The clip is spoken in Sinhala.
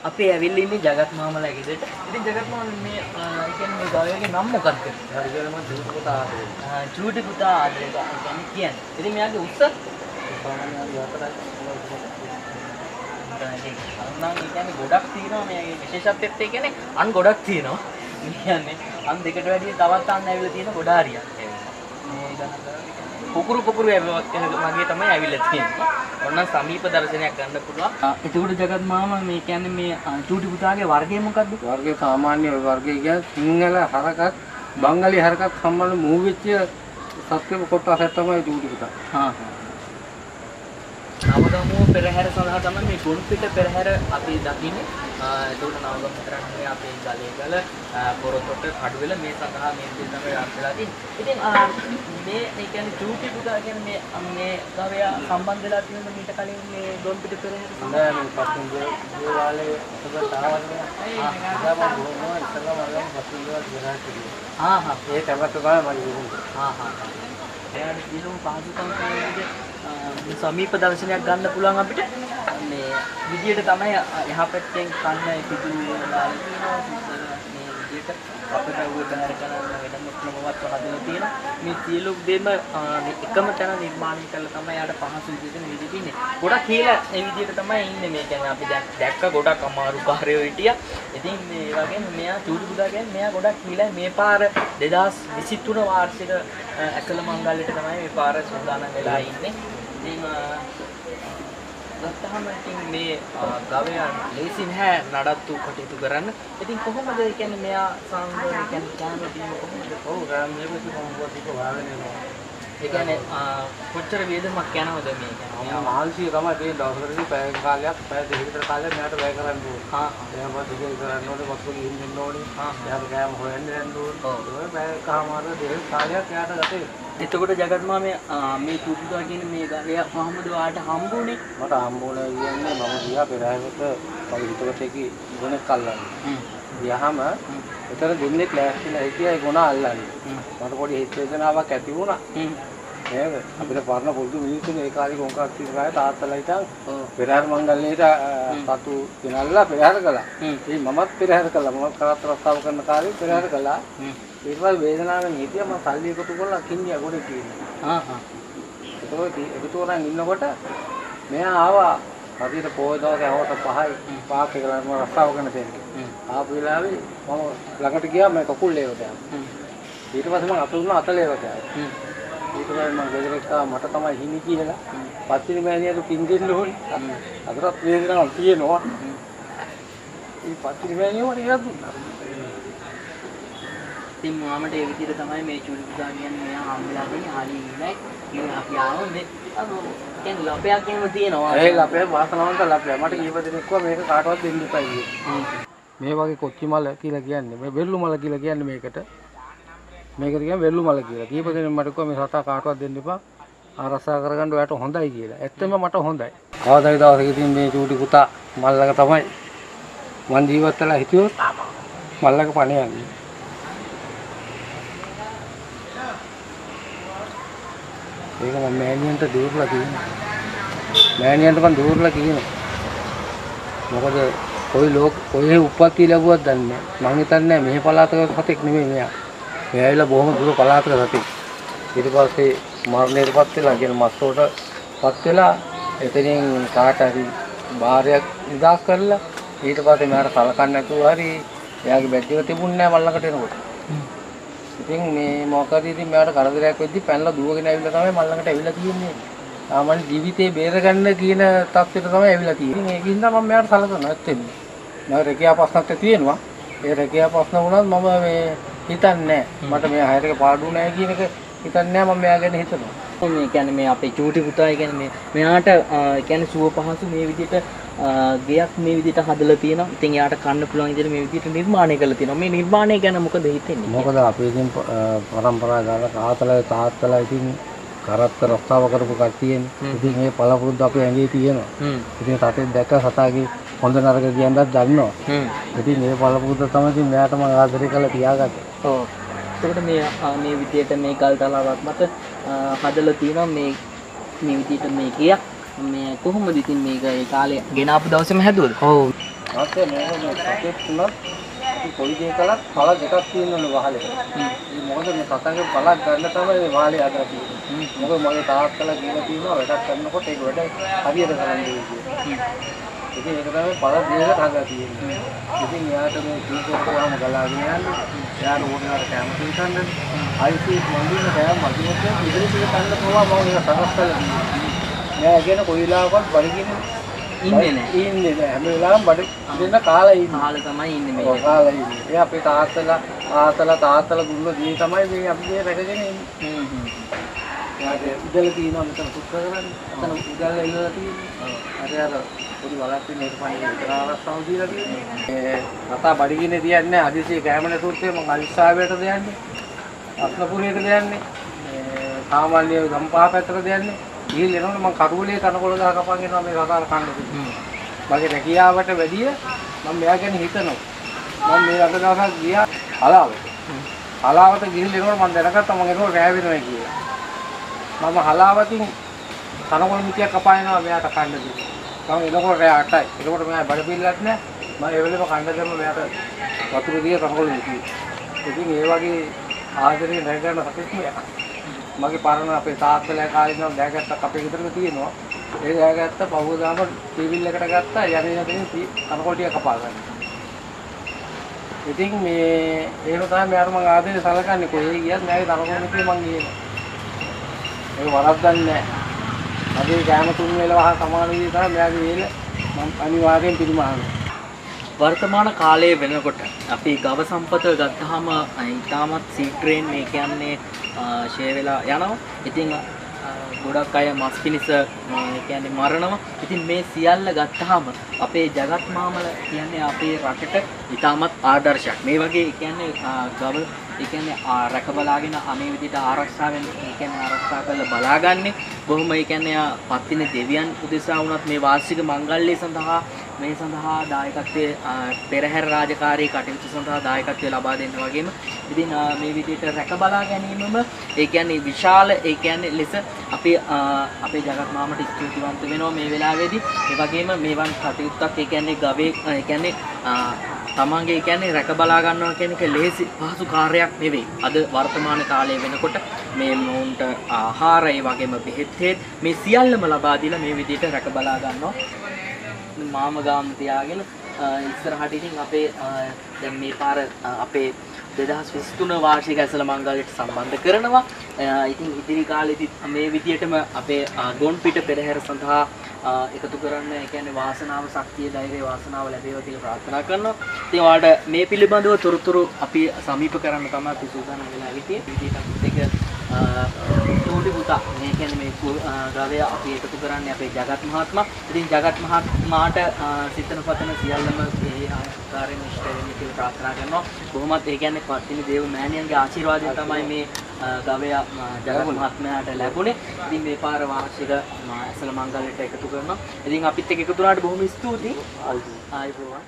අපේ ඇවිල්ලා ඉන්නේ ජගත් මාමලා ගෙදරට. ඉතින් ජගත් මාමලා මේ කියන්නේ මේ ගායකගේ නම මොකක්ද? හරි කියලා මම චූටි පුතා ආදරේ. චූටි පුතා ආදරේ කියන්නේ. ඉතින් මෙයාගේ උස්ස සාමාන්‍යයෙන් යතරයි. අන්න ඒ කියන්නේ ගොඩක් තියෙනවා මේ විශේෂත්වයත් ඒ කියන්නේ අන් ගොඩක් තියෙනවා. කියන්නේ අන් දෙකට වැඩිය තවත් අන්න ඇවිල්ලා තියෙන ගොඩ හරියක්. කුකුරු වගේ තමයි ඇවිල්ලා තියෙන්නේ. ඔන්න සමීප දර්ශනයක් ගන්න පුළුවන්. එතකොට ජගත් මාමා මේ කියන්නේ මේ චූටි පුතාගේ වර්ගය මොකද්ද? වර්ගය සාමාන්‍ය වර්ගය කියන්නේ සිංහල හරකත් බංගලි හරකත් සම්බන්ධ මූ වෙච්ච සත්‍යම කොටසක් තමයි චූටි පුතා. හා හා. නවගමුව පෙරහැර සඳහා තමයි මේ ගොන්පිට පෙරහැර අපි දකින්නේ. එතකොට නවගම කරන්නේ අපේ ගලේගල පොරොත්තුට කඩුවෙල මේ සඳහා මේ විදිහට තමයි රාත්‍රිලා තියෙන්නේ. ඉතින් මේ කියන්නේ චූටි පුතා කියන්නේ මේ ගවය සම්බන්ධ වෙලා තියෙන මීට කලින් මේ ගොන්පිට පෙරහැර නෑ මේ පස්සෙන් දේවාලේ අතට ආවනේ. හා ඒ තමයි තමයි මම හා හා. එයාට දිනුම් පහසුකම් කියන්නේ සමීප දර්ශනයක් ගන්න පුළුවන් අපිට. මේ විදියට තමයි එහා පැත්තෙන් කන්න පිටුරු දාලා තියෙනවා. මේ විදියට අපිට උඩ බහැර කරන වැඩ මුක්ලමවත් හදලා තියෙනවා. මේ සියලු දෙම එකම තැන නිර්මාණය කරලා තමයි යාට පහසු විදියට මේ විදියට ඉන්නේ. ගොඩක් කියලා මේ විදියට තමයි ඉන්නේ. මේ කියන්නේ අපි දැන් දැක්ක ගොඩක් අමාරු කාර්යෝ හිටියා. ඉතින් මේ වගේම මෙයා චූටි පුතා කියන්නේ මෙයා ගොඩක් කියලා මේ පාර 2023 වාර්ෂික ඇසල මංගල්‍යයට තමයි මේ පාර සූදානම් වෙලා ඉන්නේ. ඉතින් ගත්තහම ඉතින් මේ ගවයන් ලේසි නැහැ නඩත්තු කටයුතු කරන්න. ඉතින් කොහොමද කියන්නේ මෙයා සාමාන්‍යයෙන් කියන්නේ කෑම බීම කොහොමද? ඔව් ගාම මේක කොහොමද ටික වාගෙන යනවා. ඒ කියන්නේ කොච්චර වේදමක් යනවද මේ කියන්නේ? මහන්සිය තමයි තියෙන දවසකදී පැය කාලයක් පැය දෙකකට කාලයක් මෙයාට වැය කරන්න ඕනේ. හා එයාම දෙකේ කරන්න ඕනේ වස්තු ගිහින් ඉන්න ඕනේ. හා එයාට කෑම හොයන්න යන්න ඕනේ. ඔය පැය කමාර දෙක කාලයක් එයාට ගත වෙනවා. එතකොට ජගත් මාමා මේ චූටිතුවා කියන මේ ගවය කොහොමද ඔයාලට හම්බුනේ? මට හම්බුනේ කියන්නේ මම ගියා පෙරහැරට මගේ හිතවතේකී ගුණයක් අල්ලන්නේ. ගියාම ඒතර දෙන්නේ ක්ලාස්ලා හිටියා ඒ ගුණ අල්ලන්නේ. මට පොඩි හිත වේදනාවක් ඇති වුණා. නේද? අපිට පරණ පොදු මිනිස්සුනේ ඒ කාලේ කොන්ක්‍රීට් තිබ්බාය තාත්තලා හිටන් පෙරහැර මංගල්‍යයට සතු දිනල්ලා පෙරහැර කළා. ඒ මමත් පෙරහැර කළා. මම කරත් රස්සාව කරන කාලේ පෙරහැර කළා. ඊට පස්සේ වේදනාවෙන් හිටියා මම සල්ලි එකතු කරලා කින්දියා ගොඩේ තියෙනවා. ඒකත් උරන් ඉන්නකොට මෙයා ආවා හදිට පොය දවසේ හවස 5යි පාක් එක ළඟම රස්සාව කරන තැනක. ආපු වෙලාවේ මම ළඟට ගියා මම කකුල් ලේවට යනවා. ඊට පස්සේ මම අත උනා අත ලේවට යනවා. ඊට පස්සේ මම ගෙදරට මට තමයි හිමි කියලා පස්සේ මෑණියරු පින් දෙන්න ඕනේ. අදටත් වේදනාවක් තියෙනවා. මේ පස්සේ මෑණියෝ මට ඉරක් දුන්නා. ඉතින් මාමට ඒ විදිහට තමයි මේ චූටි පුතා කියන්නේ මෙයා හම්බෙලා තියෙන්නේ ආලි ඉන්නයි. ඉතින් අපි ආවොත් මේ කියන්නේ ලපයක් එහෙම තියෙනවා. ඒ ලපේ වාසනාවන්ත ලපේ. මට කීප දෙනෙක් කිව්වා මේක කාටවත් දෙන්න එපා කියලා. මේ වගේ කොච්චි මල කියලා කියන්නේ මේ වෙල්ලු මල කියලා කියන්නේ මේකට. මේකට කියන්නේ වෙල්ලු මල කියලා. කීප දෙනෙක් මට කිව්වා මේ සතා කාටවත් දෙන්න එපා. ආරක්ෂා කරගන්න ඔයාලට හොඳයි කියලා. ඇත්තම මට හොඳයි. කවදාද දවසකදී මේ චූටි පුතා මල්ලක තමයි මං ජීවත් වෙලා හිටියොත් මල්ලක පණ යන්නේ. ඒක මම මෑණියන්ට දూరుලා කියනවා. මෑණියන්ට මම දూరుලා කියනවා. මොකද කොයි උප්පත්ති ලැබුවත් දන්නේ නැහැ. මං හිතන්නේ මේ පළාතක සතෙක් නෙමෙයි මෙයා. මෙයා ඇවිල්ලා බොහොම දුර පළාතක සතෙක්. ඊට පස්සේ මරණයටපත් වෙලා කියන මස්සෝටපත් වෙලා එතනින් කාට හරි බාරයක් නිදාස් කරලා ඊට පස්සේ මෙයාට සලකන්නේ නැතුව හරි එයාගේ බැච් එක තිබුණේ නැහැ මල්ලකට එනකොට. ඉතින් මේ මොකද ඉතින් මෙයාට කරදරයක් වෙද්දි පැනලා දුවගෙන ඇවිල්ලා තමයි මල්ලකට ඇවිල්ලා තියෙන්නේ. සාමාන්‍ය ජීවිතේ බේරගන්න කියන තත්ත්වයට තමයි ඇවිල්ලා තියෙන්නේ. ඒකින්ද මම මෙයාට සලකනවා නැත්තේ. මම රැකියාව ප්‍රශ්නත් තියෙනවා. ඒ රැකියාව ප්‍රශ්න වුණත් මම මේ හිතන්නේ නැහැ. මට මේ හයරක පාඩු නැහැ කියන එක හිතන්නේ නැහැ. මම මෙයා ගැන හිතනවා. මේ කියන්නේ මේ අපේ චූටි පුතා කියන්නේ මෙයාට කියන්නේ සුව පහසු මේ විදිහට ගෙයක් මේ විදිහට හදලා තියෙනවා. ඉතින් එයාට කන්න පුළුවන් විදිහට මේ විදිහට නිර්මාණය කරලා තියෙනවා. මේ නිර්මාණය ගැන මොකද හිතෙන්නේ? මොකද අපේ ඉතින් පරම්පරාව ගාලා තාත්තලා ඉතින් කරත්ත රස්සාව කරපු කට්ටියනේ. ඉතින් මේ පළපුරුද්ද අපේ ඇඟේ තියෙනවා. ඉතින් සතෙක් දැක්ක සතාගේ හොඳ නරක කියන්නත් දන්නවා. ඉතින් මේ පළපුරුද්ද තමයි ඉතින් මෙයාට මම ආදරේ කරලා තියාගත්තේ. ඔව්. ඒකට මේ විදිහට මේ ගල් තලාවක් මත හදලා තියෙනවා මේ විදිහට මේ ගියක් මේ කොහොමද ඉතින් මේක ඒ කාලේ ගෙන ආපු දවසේම හැදුවද? ඔව්. මාත්‍ය මේක සතෙක් තුනක් කොයි දෙයකලත් පළ දෙකක් තියෙනවලු වහලේ. මොකද මේ සතන්ගේ පළක් ගන්න තමයි මේ වහලේ හදලා තියෙන්නේ. මොකද මගේ තාත්තලා කියලා තියෙනවා වැඩක් කරනකොට ඒක වැඩ හරියට කරන්නේ කියලා. ඉතින් ඒක තමයි පළ දෙකකට හදලා තියෙන්නේ. ඉතින් යාට මේ කීකෝටම ගලාගෙන යන්නේ. යාට ඕනෑමට කැමති හිතන්නේ. ආයිසි මන්දින කෑම මදිනට ඉදිරියට කන්න පුළුවන් මම ඒක සකස් කරලා තියෙනවා. නෑ කියන කොයි වෙලාවකවත් බඩගින්න ඉන්නේ නෑ. හැම වෙලාවෙම බඩ දෙන්න කාලා ඉන්නේ. කාලා තමයි ඉන්නේ මේ. ඔව් කාලා ඉන්නේ. ඒ අපේ තාත්තලා දුන්න දේ තමයි මේ අපි මේ රැකගෙන ඉන්නේ. යාට ඉදල තියෙනවා මෙතන සුත් කරගන්න. එතන ඉදල ඉල්ලලා තියෙන්නේ. අර පොඩි වලක් තියෙන එක පණිවිඩ විතර අවස්ථාව දීලා තියෙන්නේ. ඒ රතා බඩගින්නේ තියන්නේ අදිසිය කැමන සූත්‍රයේ මම අලිස්සාවයට දෙන්නේ. රත්නපුරයට දෙන්නේ. සාමාන්‍ය ගම්පහ පැත්තට දෙන්නේ. ගිහින් එනකොට මම කරුවලේ කනකොල ගහ කපන් එනවා මේ රතාල කන්න දෙන්න. මගේ රැකියාවට වැඩිය මම මෙයා ගැන හිතනවා. මම මේ අද දවසක් ගියා හලාවට. හලාවට ගිහින් එනකොට මම දැනගත්තා මම එනකොට රෑ වෙනවා කියලා. මම හලාවතින් කනකොල මිටියක් කපායනවා මෙයාට කන්න දෙන්න. මම එනකොට රෑ 8යි. ඒකට මෙයා බඩ පිළිලක් නැහැ. මම ඒ වෙලේම කන්න දෙන්න මෙයාට වතුර දිය කනකොල මිටිය. ඉතින් ඒ වගේ ආදරේ නැගන සතෙක් මෙයා. මගේ පරණ අපේ තාත්තලා කාලේ ඉඳන් දැගත්ත අපේ ගෙදරක තියෙනවා. ඒ දැගත්ත පහුවදාම ටීවී එකට ගත්තා යන්නේ නැතිනම් කනකොල ටික කපා ගන්න. ඉතින් මේ ඒක තමයි මෙයාට මම ආදරේ සලකන්නේ කොහේ ගියත් මෙයාගේ කනකොල මිටිය මං ගියේ. ඒක වරද්දන්නේ නැහැ. අදේ ගෑම තුන් වේලවහ සමාන විදිහට තමයි මෙයාගේ වේල මම අනිවාර්යෙන් පිළිමානවා. වර්තමාන කාලයේ වෙනකොට අපි ගව සම්පත ගත්තාම ඉතාමත් සීක්‍රයෙන් මේ කියන්නේ ෂේ වෙලා යනවා. ඉතින් ගොඩක් අය මස් පිණිස කියන්නේ මරනවා. ඉතින් මේ සියල්ල ගත්තාම අපේ ජගත් මාමල කියන්නේ අපේ රටට ඉතාමත් ආදර්ශයක්. මේ වගේ කියන්නේ ගව ඒ කියන්නේ රැක බලාගෙන මේ විදිහට ආරක්ෂාවෙන් ඒ කියන්නේ ආරක්ෂා කරලා බලාගන්නේ බොහොම ඒ කියන්නේ පත්තින දෙවියන් උදෙසා වුණත් මේ වාර්ෂික මංගල්‍ය සඳහා මේ සඳහා දායකත්වයේ පෙරහැර රාජකාරී කටයුතු සඳහා දායකත්වය ලබා දෙන්න වගේම ඉතින් මේ විදිහට රැක බලා ගැනීමම ඒ කියන්නේ විශාල ඒ කියන්නේ ලෙස අපි අපේ ජගත් මාමට ස්තුතිවන්ත වෙනවා මේ වෙලාවේදී. ඒ වගේම මේවන් කටයුත්තක් ඒ කියන්නේ ගවේ ඒ කියන්නේ තමන්ගේ කියන්නේ රැක බලා ගන්නවා කියන එක ලේසි පහසු කාර්යයක් නෙවෙයි. අද වර්තමාන කාලයේ වෙනකොට මේ මොවුන්ට ආහාර ඒ වගේම බෙහෙත් මේ සියල්ලම ලබා දීලා මේ විදිහට රැක බලා ගන්නවා. මාම ගාම තියාගෙන ඉස්සරහට ඉතින් අපේ දැන් මේ පාර අපේ 2023 වාර්ෂික ඇසළ මංගල්‍යයට සම්බන්ධ කරනවා. ඉතින් ඉදිරි කාලෙදි මේ විදියටම අපේ ගොන්පිට පෙරහැර සඳහා එකතු කරන්න ඒ කියන්නේ වාසනාව ශක්තිය ධෛර්යය වාසනාව ලැබේවා කියලා ප්‍රාර්ථනා කරනවා. ඉතින් ඔයාලට මේ පිළිබඳව තොරතුරු අපි සමීප කරන්න තමයි අපි සූදානම් වෙලා හිටියේ. විදිහට එක තෝටි පුතා මේ කියන්නේ මේ ගවය අපි එකතු කරන්නේ අපේ ජගත් මහත්මයා. ඉතින් ජගත් මහත්මයාට සිතන පතන සියල්ලම ඒ ආකාරයෙන් ඉෂ්ට වෙන්න කියලා ප්‍රාර්ථනා කරනවා. බොහොමත් ඒ කියන්නේ පත්තිනි දේව මෑණියන්ගේ ආශිර්වාදයෙන් තමයි මේ ගවය ජගත් මහත්මයාට ලැබුණේ. ඉතින් මේ පාර වාර්ෂික ඇසළ මංගල්‍යයට එකතු කරනවා. ඉතින් අපිත් එක්ක එකතු වුණාට බොහොම ස්තුතියි. ආයිබෝවන්.